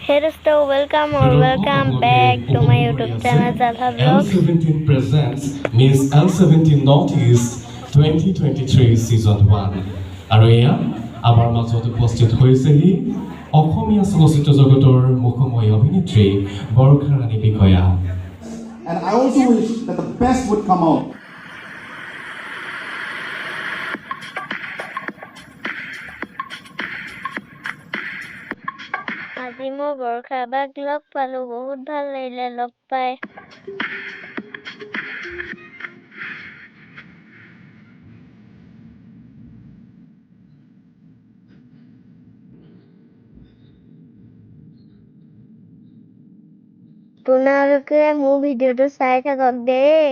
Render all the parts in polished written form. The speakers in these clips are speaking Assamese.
Hello, welcome back to my YouTube channel Zalha Vlogs. L17 presents Miss L17 Northeast 2023 Season 1. আৰু এয়া আমাৰ মাজত উপস্থিত হৈছেহি অসমীয়া চলচ্চিত্ৰ জগতৰ মুখময়ী অভিনেত্ৰী বৰ্ষা ৰাণী বিষয়া। And I also wish that the best would come out. আজি মই বৰ্ষা বাক লগ পালো, বহুত ভাল লাগিলে লগ পাই। আপোনালোকে মোৰ ভিডিঅ'টো চাই থাকক দেই।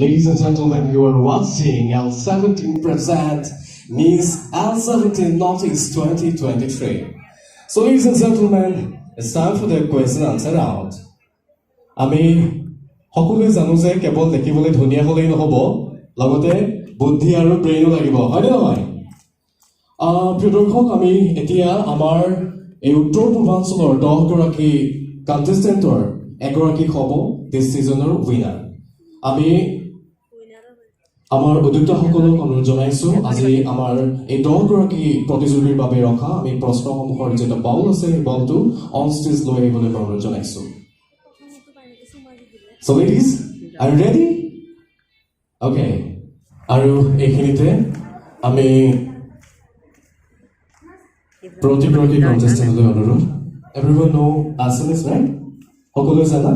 Ladies and gentlemen, you are watching L17 present Miss L17 Northeast 2023. So ladies and gentlemen, it's time for the question and answer round. আমি সকলোৱে জানো যে কেৱল দেখিবলৈ ধুনীয়া হ'লেই নহ'ব, লগতে বুদ্ধি আৰু ব্ৰেইনো লাগিব, হয়নে নহয়? প্ৰিয় দৰ্শক, আমি এতিয়া আমাৰ এই উত্তৰ পূৰ্বাঞ্চলৰ 10গৰাকী কণ্টেষ্টেণ্টৰ এগৰাকী হ'ব দিছ ছিজনৰ উইনাৰ। আমি আমাৰ উদ্যোক্তাসকলক অনুৰোধ জনাইছোঁ, আজি আমাৰ এই 10গৰাকী প্ৰতিযোগীৰ বাবে ৰখা আমি প্ৰশ্নসমূহৰ যিটো বাউল আছে সেই বাউলটো অন ষ্টেজ লৈ আহিবলৈ অনুৰোধ জনাইছোঁ। So ladies, are you ready? Okay. আৰু এইখিনিতে আমি প্ৰতিগৰাকী কণ্টেষ্টেণ্টলৈ অনুৰোধ। Everyone know Assamese, right? সকলোৱে জানা?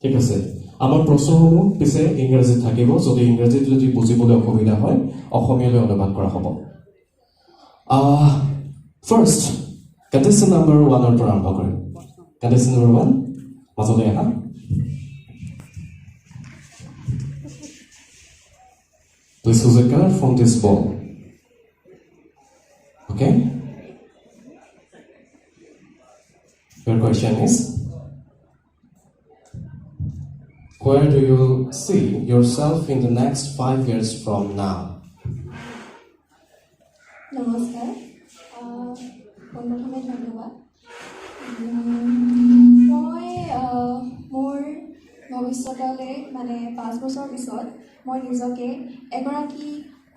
ঠিক আছে। আমাৰ প্ৰশ্নসমূহ পিছে ইংৰাজীত থাকিব, যদি ইংৰাজীত যদি বুজিবলৈ অসুবিধা হয় অসমীয়ালৈ অনুবাদ কৰা হ'ব। ফাৰ্ষ্ট কণ্টেষ্টেণ্ট নম্বৰ 1ৰ পৰা আৰম্ভ কৰিম। কণ্টেষ্টেণ্ট নম্বৰ 1 মাজলৈ আহা। Please choose a color from this ball. Okay? Your question is, where do you see yourself in the next 5 years from now? নমস্কাৰ, পোনপ্ৰথমে ধন্যবাদ। মই মোৰ ভৱিষ্যতলৈ মানে 5 বছৰ পিছত মই নিজকে এগৰাকী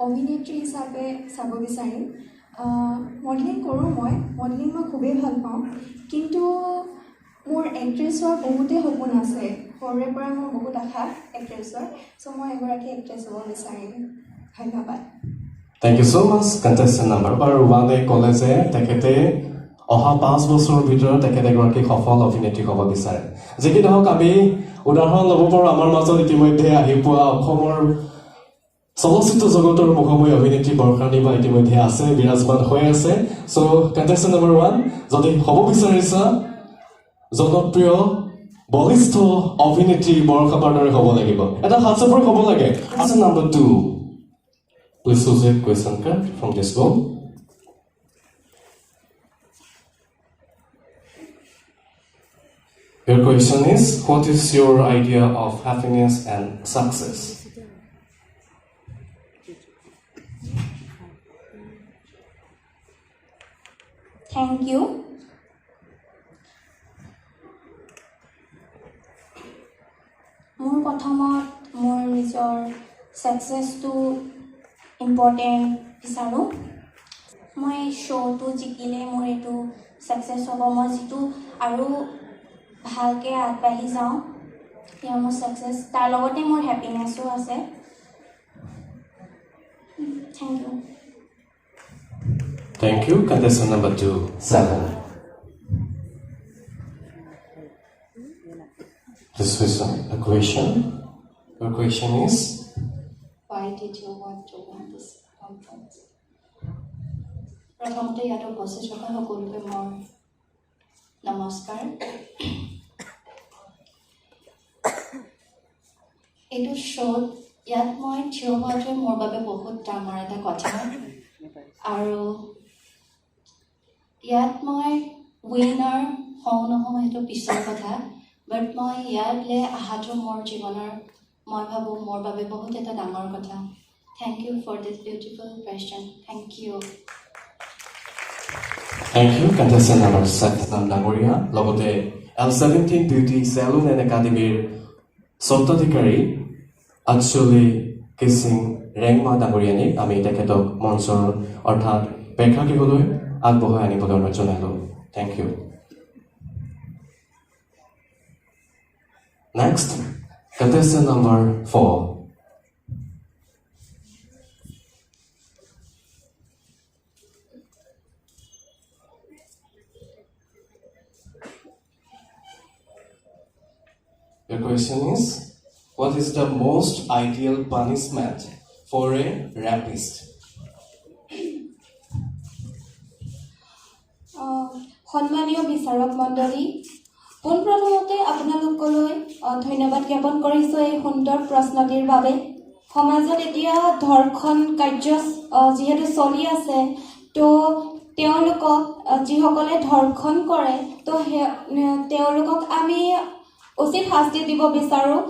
অভিনেত্ৰী হিচাপে চাব বিচাৰিম। মডেলিং কৰোঁ, মডেলিং মই খুবেই ভাল পাওঁ, কিন্তু মোৰ এক্ট্ৰেছ হোৱাৰ বহুতেই সপোন আছে। সৰুৰে পৰা মোৰ বহুত আশা এক্ট্ৰেছৰ, চ' মই এগৰাকী এক্ট্ৰেছ হ'ব বিচাৰিম। ধন্যবাদ। Thank you so much, contestant number 1 ক'লে যে তেখেতে অহা 5 বছৰৰ ভিতৰত তেখেতে এগৰাকী সফল অভিনেত্ৰী হ'ব বিচাৰে। যি কি নহওক, আমি উদাহৰণ ল'ব পাৰোঁ, আমাৰ মাজত ইতিমধ্যে আহি পোৱা অসমৰ চলচ্চিত্ৰ জগতৰ মুখময়ী অভিনেত্ৰী বৰ্ষা ৰাণী বা ইতিমধ্যে আছে, বিৰাজমান হৈ আছে। চ' কণ্টেষ্টেণ্ট নম্বৰ 1, যদি হ'ব বিচাৰিছা জনপ্ৰিয় বলিষ্ঠ অভিনেত্ৰী বৰ্ষা বাৰ দৰে হ'ব লাগিব, এটা হাতচাপৰি হ'ব লাগে। আছে number 2, please choose a question card from this bowl. Your question is, what is your idea of happiness and success? Thank you. মোৰ প্ৰথমত মোৰ নিজৰ ছাকচেছটো ইম্পৰ্টেণ্ট বিচাৰোঁ মই শ্ব'টো জিকিলে মোৰ এইটো ছাকচেছ হ'ব মই যিটো আৰু ভালকৈ আগবাঢ়ি যাওঁ সেয়া মোৰ ছাকচেছ তাৰ লগতে মোৰ হেপিনেছো আছে thank you Thank you. Contestant number 2, 7. This is a question. Your question is? Why did you want to win this conference? প্ৰথমতে ইয়াত উপস্থিত থকা সকলোকে মোৰ নমস্কাৰ এইটো শ্ব'ত ইয়াত মই থিয় হোৱাটোৱে মোৰ বাবে বহুত ডাঙৰ এটা কথা আৰু ইয়াত মই উইনাৰ হওঁ নহওঁ সেইটো পিছৰ কথা বাট মই ইয়ালৈ অহাটো মোৰ জীৱনৰ মই ভাবোঁ মোৰ বাবে বহুত এটা ডাঙৰ কথা thank you for this beautiful question thank you Thank you. Contestant number 7, Nagoria. Logote L17 Beauty Salon and Academy Sottadikari actually kissing Rengma Nagoriani. Ami teketok Monsor Orthat Pekhaki Holoy Agboha and Ipodor Jonelo. Thank you. Next, contestant number 4. Your question is, what is the most ideal punishment for a rapist? সন্মানীয় বিচাৰক মণ্ডলী পোনপ্ৰথমতে আপোনালোকলৈ ধন্যবাদ জ্ঞাপন কৰিছোঁ এই সুন্দৰ প্ৰশ্নটিৰ বাবে সমাজত এতিয়া ধৰ্ষণ কাৰ্য যিহেতু চলি আছে তো তেওঁলোকক যিসকলে ধৰ্ষণ কৰে তো তেওঁলোকক আমি উচিত শাস্তি দিব বিচাৰোঁ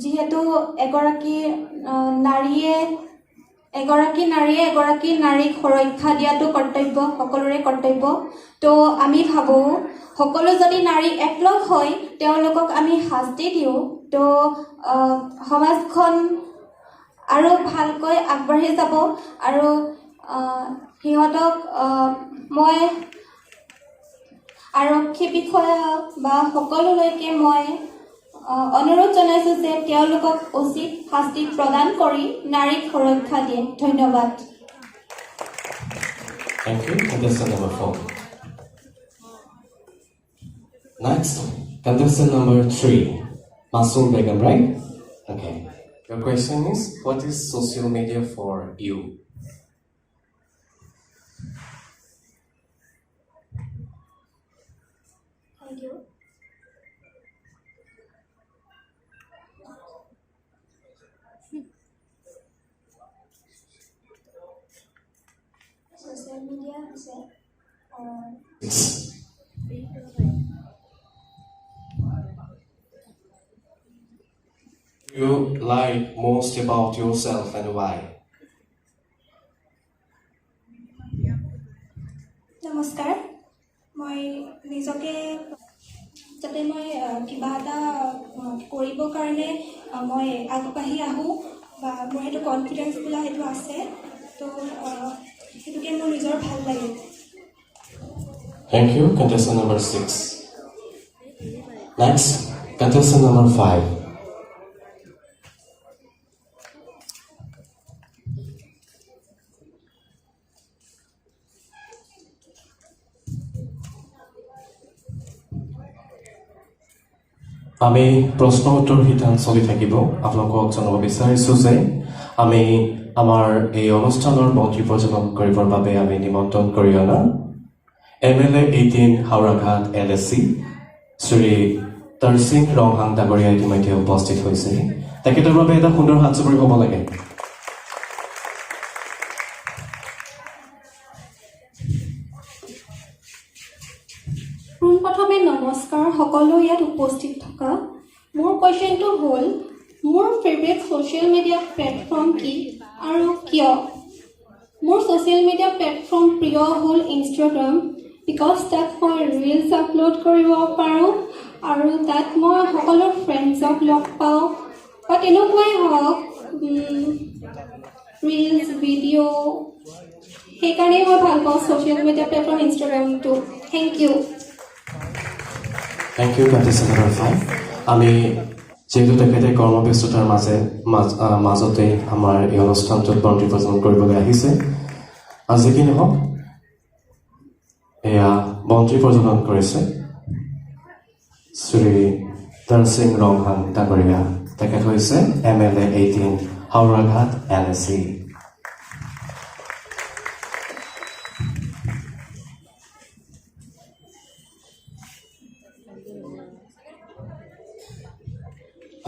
যিহেতু এগৰাকী নাৰীয়ে নাৰীক সুৰক্ষা দিয়াটো কৰ্তব্য সকলোৰে কৰ্তব্য তো আমি ভাবোঁ সকলো যদি নাৰী একলগ হৈ তেওঁলোকক আমি শাস্তি দিওঁ তো সমাজখন আৰু ভালকৈ আগবাঢ়ি যাব আৰু সিহঁতক মই আৰক্ষী বিষয়া বা সকলোলৈকে মই অনুৰোধ জনাইছোঁ যে তেওঁলোকক উচিত শাস্তি প্ৰদান কৰি নাৰীক সুৰক্ষা দিয়ে ধন্যবাদ Thank you. Contestant number 4. Next, contestant number 3, Masoor Begum, right? Okay. Your question is, what is social media for you? Thank you. Social media is Yes. You like most about yourself and why? নমস্কাৰ মই নিজকে যাতে মই কিবা এটা কৰিবৰ কাৰণে মই আগবাঢ়ি আহোঁ বা মোৰ সেইটো কনফিডেঞ্চ বোলা সেইটো আছে তো সেইটোকে মোৰ নিজৰ ভাল লাগে Thank you. Contestant number 6. Next, contestant number 5. আমি প্ৰশ্ন উত্তৰ শিতান চলি থাকিব আপোনালোকক জনাব বিচাৰিছোঁ যে আমি আমাৰ এই অনুষ্ঠানৰ মন্ত্ৰী প্ৰযোজন কৰিবৰ বাবে আমি নিমন্ত্ৰণ কৰি অনা MLA 18 হাওৰাঘাট LSC শ্ৰী তৰসিং ৰংহাং ডাঙৰীয়া ইতিমধ্যে উপস্থিত হৈছে তেখেতৰ বাবে এটা সুন্দৰ হাত চাপৰি হ'ব লাগে পোনপ্ৰথমে নমস্কাৰ সকলো ইয়াত উপস্থিত থকা মোৰ কুৱেশ্যনটো হ'ল মোৰ ফেভৰেট ছ'চিয়েল মিডিয়া প্লেটফৰ্ম কি আৰু কিয় মোৰ ছ'চিয়েল মিডিয়া প্লেটফৰ্ম প্ৰিয় হ'ল ইনষ্টাগ্ৰাম বিকজ তাত মই ৰিলছ আপলোড কৰিব পাৰোঁ আৰু তাত মই সকলো ফ্ৰেণ্ডছক লগ পাওঁ বা তেনেকুৱাই হওক ৰিলছ ভিডিঅ' সেইকাৰণেই মই ভাল পাওঁ ছ'চিয়েল মিডিয়া প্লেটফৰ্ম ইনষ্টাগ্ৰামটো thank you Thank you, contestant number 5. আমি যেহেতু তেখেতে কৰ্মব্যস্ততাৰ মাজতে আমাৰ এই অনুষ্ঠানটোত বন্তি প্ৰজ্বলন কৰিবলৈ আহিছে আজি কি নহওক এয়া বন্তি প্ৰজ্বলন কৰিছে শ্ৰী দৰসিং ৰংহাং ডাঙৰীয়া তেখেত হৈছে MLA 18 হাওৰাঘাট NSC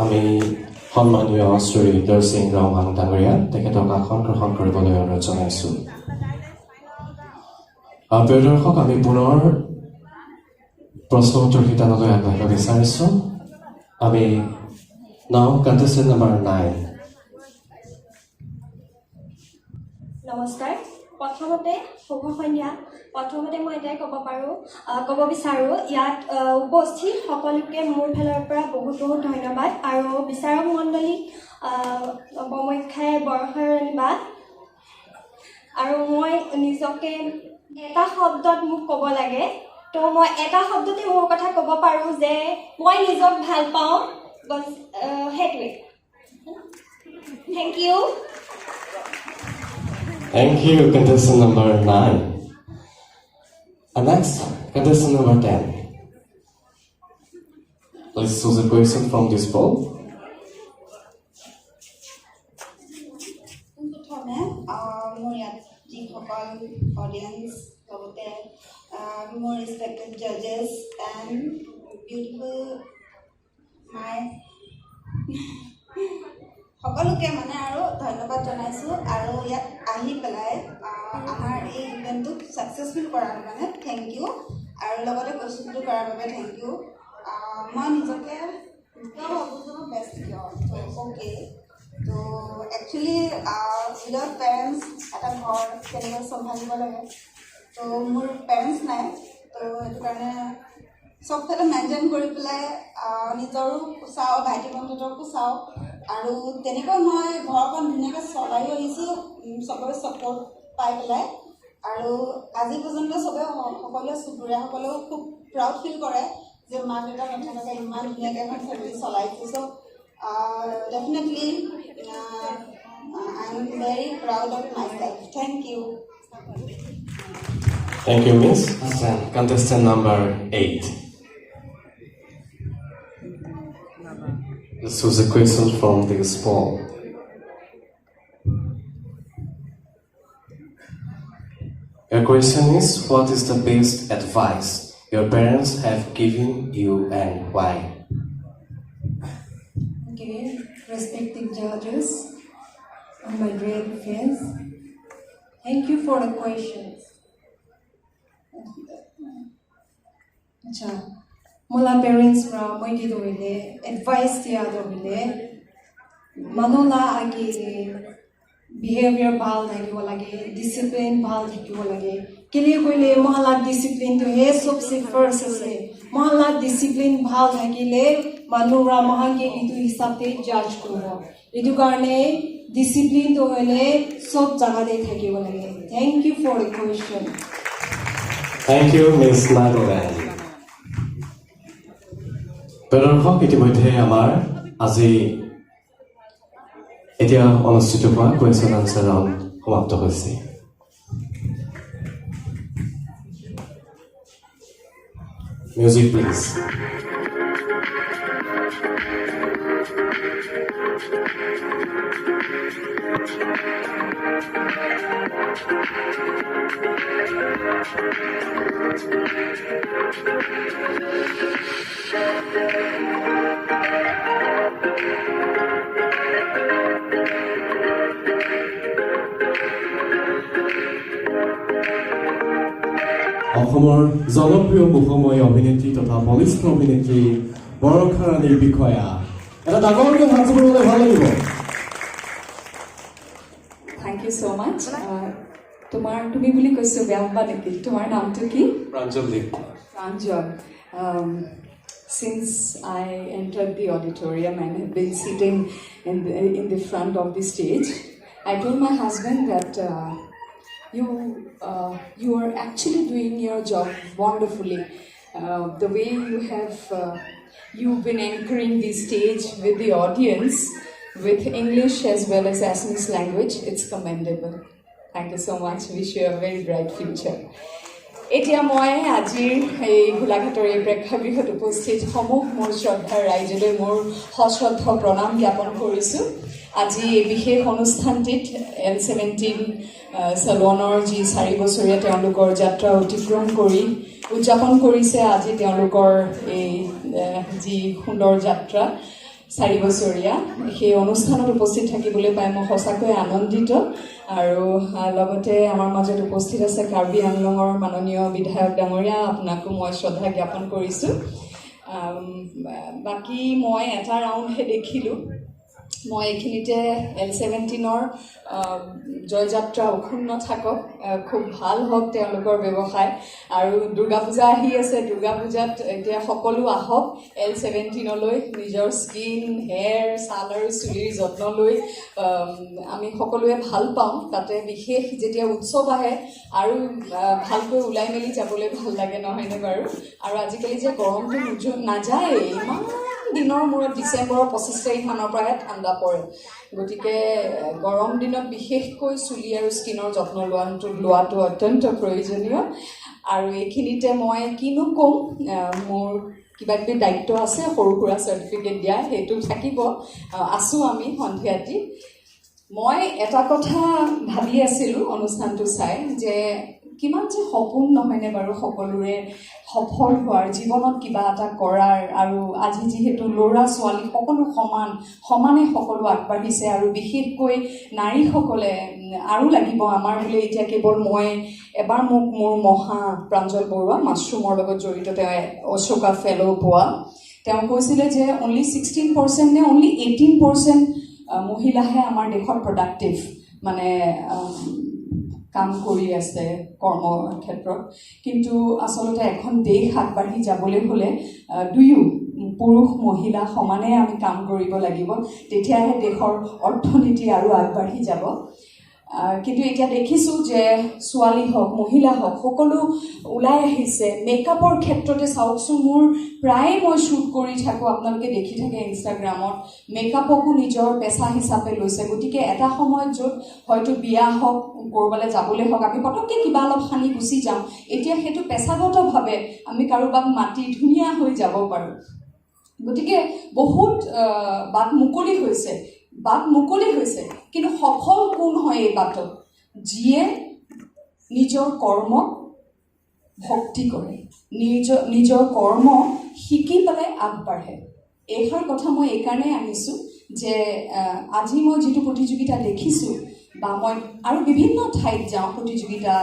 আমি সন্মানীয় শ্ৰী দৰসিং ৰংহাং ডাঙৰীয়া তেখেতক আসন গ্ৰহণ কৰিবলৈ অনুৰোধ জনাইছোঁ প্ৰিয় দৰ্শক আমি পুনৰ প্ৰশ্ন উত্তৰ শিতানলৈ আগবাঢ়িব বিচাৰিছোঁ আমি নাও কণ্টেষ্টেণ্ট নম্বৰ 9 নমস্কাৰ প্ৰথমতে শুভ সন্ধ্যা প্ৰথমতে মই এটাই ক'ব বিচাৰোঁ ইয়াত উপস্থিত সকলোকে মোৰ ফালৰ পৰা বহুত বহুত ধন্যবাদ আৰু বিচাৰক মণ্ডলীক উপমখ্যাই বৰষৰণীবাদ আৰু মই নিজকে এটা শব্দত মোক ক'ব লাগে তো মই এটা শব্দতে মোৰ কথা ক'ব পাৰোঁ যে মই নিজক ভাল পাওঁ বছ সেইটোৱে thank you Thank you, contestant number 9. And next, contestant number 10. Let's choose a question from this poll. প্ৰথমে মোৰ ইয়াত যিসকল অডিয়েঞ্চ লগতে মোৰ ৰেচপেক্টেড জাজেছ এণ্ড বিউটিফুল মাই সকলোকে মানে আৰু ধন্যবাদ জনাইছোঁ আৰু ইয়াত আহি পেলাই আমাৰ এই ইভেণ্টটোক ছাকচেছফুল কৰাৰ কাৰণে থেংক ইউ আৰু লগতে প্ৰস্তুতিটো কৰাৰ বাবে থেংক ইউ মই নিজকে ভাবোঁ যে মই বেষ্ট কিয় অ'কে তো একচুৱেলি উইদাউট পেৰেণ্টছ এটা ঘৰ কেনেকৈ চম্ভালিব লাগে তো মোৰ পেৰেণ্টছ নাই তো সেইটো কাৰণে চবফালে মেইনটেইন কৰি পেলাই নিজৰো চাওঁ ভাইটি ভণ্টিহঁতকো চাওঁ আৰু তেনেকৈ মই ঘৰখন ধুনীয়াকৈ চলাইও আহিছোঁ চবৰে ছাপৰ্ট পাই পেলাই আৰু আজি পৰ্যন্ত চবে সকলোৱে চুবুৰীয়াসকলেও খুব প্ৰাউড ফিল কৰে যে মা দেউতা নথকাকৈ ইমান ধুনীয়াকৈ এখন ফেমিলি চলাইছোঁ so' definitely I am very proud of myself thank you Thank you, Miss. And contestant number 8. This was a question from this poll. Your question is, what is the best advice your parents have given you and why? Okay, respected judges and my great friends, thank you for the questions. अच्छा मला पेरेंट्स रा मैले दोले एडवाइस दिया दोले मनोला आगे बिहेवियर भाल থাকিব লাগে ডিসিপ্লিন ভাল থাকিব লাগে কেলে কইলে মহলা ডিসিপ্লিন তো হে সবসে ফার্স্ট আছে মহলা ডিসিপ্লিন ভাল থাকিলে মানুরা মহাকে ইটো হিসাবে জাজ করব এটো কারণে ডিসিপ্লিন তো হলে সব জায়গাতে থাকিব লাগে thank you for the question Thank you, Miss Madeline. দৰ্শক ইতিমধ্যে আমাৰ আজি এতিয়া অনুষ্ঠিত হোৱা কুৱেশ্যন আনচাৰ ৰাউণ্ড সমাপ্ত হৈছে মিউজিক প্লিজ অসমৰ জনপ্ৰিয় মুখময় অভিনেত্ৰী তথা বলিষ্ঠ অভিনেত্ৰী বৰষা ৰাণীৰ বিষয়া এটা ডাঙৰকৈ হাত জোকাৰিবলৈ ভাল লাগিব Thank you so much. তুমি বুলি কৈছো বেয়া নেকি তোমাৰ নামটো কি প্ৰাঞ্জল দেৱ Pranjal since I entered the auditorium and have been sitting in the front of the stage. I told my husband that you are actually doing your job wonderfully. The way you have you've been anchoring the stage with the audience with English as well as Assamese language, it's commendable. Thank you so much. Wish you a very bright future. এতিয়া মই আজিৰ এই গোলাঘাটৰ এই প্ৰেক্ষাগৃহত উপস্থিত সমূহ মোৰ শ্ৰদ্ধাৰ ৰাইজলৈ মোৰ সশ্ৰদ্ধ প্ৰণাম জ্ঞাপন কৰিছোঁ। আজি এই বিশেষ অনুষ্ঠানটিত L17 চেলনৰ যি 4 বছৰীয়া তেওঁলোকৰ যাত্ৰা অতিক্ৰম কৰি উদযাপন কৰিছে আজি তেওঁলোকৰ এই যি সুন্দৰ যাত্ৰা 4 বছৰীয়া সেই অনুষ্ঠানত উপস্থিত থাকিবলৈ পাই মই সঁচাকৈ আনন্দিত আৰু লগতে আমাৰ মাজত উপস্থিত আছে কাৰ্বি আংলঙৰ মাননীয় বিধায়ক ডাঙৰীয়া আপোনাকো মই শ্ৰদ্ধা জ্ঞাপন কৰিছোঁ। বাকী মই এটা ৰাউণ্ডহে দেখিলোঁ। মই এইখিনিতে L17ৰ জয়যাত্ৰা অক্ষুণ্ণ থাকক, খুব ভাল হওক তেওঁলোকৰ ব্যৱসায় আৰু দুৰ্গা পূজা আহি আছে। দুৰ্গা পূজাত এতিয়া সকলো আহক L17লৈ নিজৰ স্কিন, হেয়াৰ, ছাল আৰু চুলিৰ যত্ন লৈ আমি সকলোৱে ভাল পাওঁ। তাতে বিশেষ যেতিয়া উৎসৱ আহে আৰু ভালকৈ ওলাই মেলি যাবলৈ ভাল লাগে, নহয়নে বাৰু? আৰু আজিকালি যে গৰমটো নাযায়, ইমান দিনৰ মূৰত ডিচেম্বৰৰ 25 তাৰিখমানৰ পৰাহে ঠাণ্ডা পৰে। গতিকে গৰম দিনত বিশেষকৈ চুলি আৰু স্কিনৰ যত্ন লোৱাটো অত্যন্ত প্ৰয়োজনীয়। আৰু এইখিনিতে মই কিনো ক'ম, মোৰ কিবা কিবি দায়িত্ব আছে, সৰু সুৰা চাৰ্টিফিকেট দিয়া সেইটো থাকিব। আছোঁ আমি সন্ধিয়াটি। মই এটা কথা ভাবি আছিলোঁ অনুষ্ঠানটো চাই যে কিমান যে সপোন নহয়নে বাৰু সকলোৰে সফল হোৱাৰ, জীৱনত কিবা এটা কৰাৰ। আৰু আজি যিহেতু ল'ৰা ছোৱালী সকলো সমানে সকলো আগবাঢ়িছে আৰু বিশেষকৈ নাৰীসকলে আৰু লাগিব আমাৰ বোলে এতিয়া কেৱল মই এবাৰ মোৰ মহা প্ৰাঞ্জল বৰুৱা মাছৰুমৰ লগত জড়িত, তেওঁ অশোকা ফেল' পোৱা, তেওঁ কৈছিলে যে অনলি 16% নে অনলি 18% মহিলাহে আমাৰ দেশত প্ৰডাক্টিভ, মানে কাম কৰি আছে কৰ্মক্ষেত্ৰত। কিন্তু আচলতে এখন দেশ আগবাঢ়ি যাবলৈ হ'লে দুয়ো পুৰুষ মহিলা সমানে আমি কাম কৰিব লাগিব, তেতিয়াহে দেশৰ অৰ্থনীতি আৰু আগবাঢ়ি যাব। কিন্তু এতিয়া দেখিছোঁ যে ছোৱালী হওক মহিলা হওক সকলো ওলাই আহিছে। মেকআপৰ ক্ষেত্ৰতে চাওকচোন, মোৰ প্ৰায়ে মই শ্বুট কৰি থাকোঁ, আপোনালোকে দেখি থাকে ইনষ্টাগ্ৰামত, মেকআপকো নিজৰ পেচা হিচাপে লৈছে। গতিকে এটা সময়ত য'ত হয়তো বিয়া হওক ক'ৰবালৈ যাবলৈ হওক আমি পটককৈ কিবা অলপ সানি গুচি যাওঁ, এতিয়া সেইটো পেচাগতভাৱে আমি কাৰোবাক মাতি ধুনীয়া হৈ যাব পাৰোঁ। গতিকে বহুত বাট মুকলি হৈছে। কিন্তু সফল কোন হয় এই বাটত? যিয়ে নিজৰ কৰ্মক ভক্তি কৰে, নিজৰ কৰ্ম শিকি পেলাই আগবাঢ়ে। এইষাৰ কথা মই এইকাৰণে আনিছোঁ যে আজি মই যিটো প্ৰতিযোগিতা দেখিছোঁ বা মই আৰু বিভিন্ন ঠাইত যাওঁ, প্ৰতিযোগিতা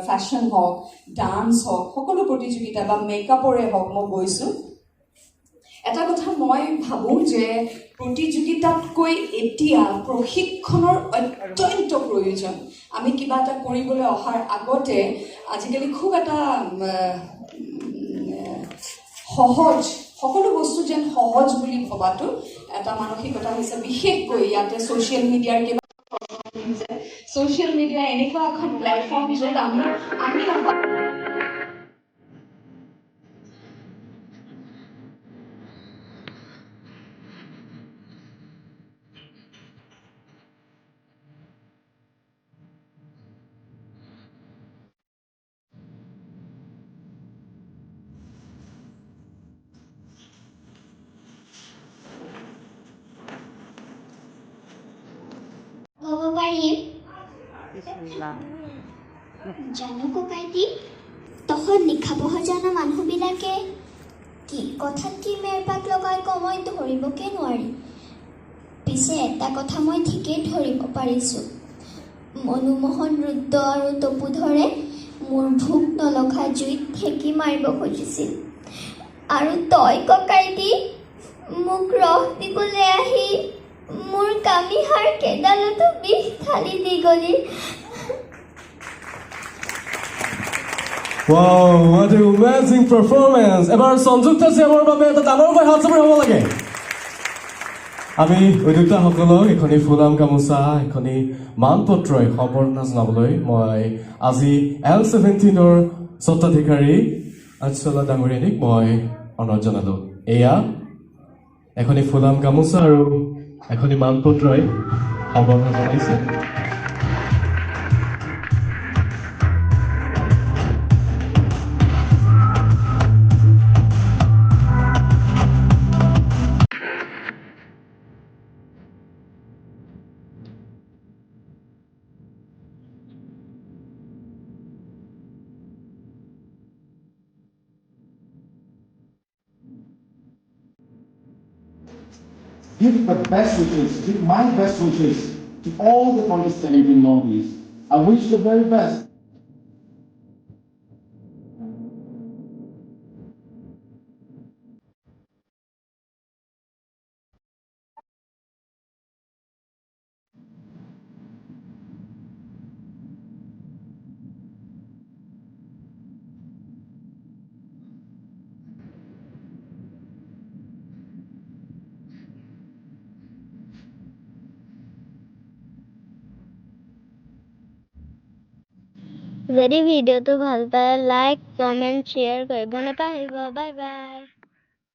ফেশ্বন হওক, ডান্স হওক, সকলো প্ৰতিযোগিতা বা মেকআপৰে হওক মই গৈছোঁ। এটা কথা মই ভাবোঁ যে প্ৰতিযোগিতাতকৈ এতিয়া প্ৰশিক্ষণৰ অত্যন্ত প্ৰয়োজন। আমি কিবা এটা কৰিবলৈ অহাৰ আগতে আজিকালি খুব এটা সহজ, সকলো বস্তু যেন সহজ বুলি ভবাটো এটা মানসিকতা হৈছে। বিশেষকৈ ইয়াতে ছ'চিয়েল মিডিয়াৰ কিবা ছ'চিয়েল মিডিয়া এনেকুৱা এখন প্লেটফৰ্ম য'ত আমি ক'ব পাৰিম জানো ককাইটি, তহঁত লিখা পঢ়া জনা মানুহবিলাকে কি কথাত কি মেৰপাক লগাই মই ধৰিবকে নোৱাৰি। পিছে এটা কথা মই ঠিকেই ধৰিব পাৰিছোঁ, মনোমোহন ৰুদ্ৰ আৰু তপুধৰে মোৰ ভোক নলগা জুইত ঠেকি মাৰিব খুজিছিল, আৰু তই ককাইটি মোক ৰস দিবলৈ আহি মোৰ কামিহাৰ কেইডালতো বিষ ঢালি দি গলি। Wow, what an amazing performance! এবাৰ সংযুক্ত চেমৰ বাবে এটা ডাঙৰকৈ হাত চাপৰি হ'ব লাগে। আমি উদ্যোক্তাসকলক এখনি ফুলাম গামোচা এখনি মানপত্ৰই সম্বৰ্ধনা জনাবলৈ মই আজি L17ৰ স্বত্বাধিকাৰী আঞ্চলা ডাঙৰীয়ানীক মই অনুৰোধ জনালো। এয়া এখনি ফুলাম গামোচা আৰু এখনি মানপত্ৰই সম্বৰ্ধনা জনাইছে। Give the best wishes, give my best wishes to all the contestants in Northeast. I wish the very best. যদি ভিডিঅ'টো ভাল পায় লাইক কমেণ্ট শ্বেয়াৰ কৰিব নাপাহৰিব বাই বাই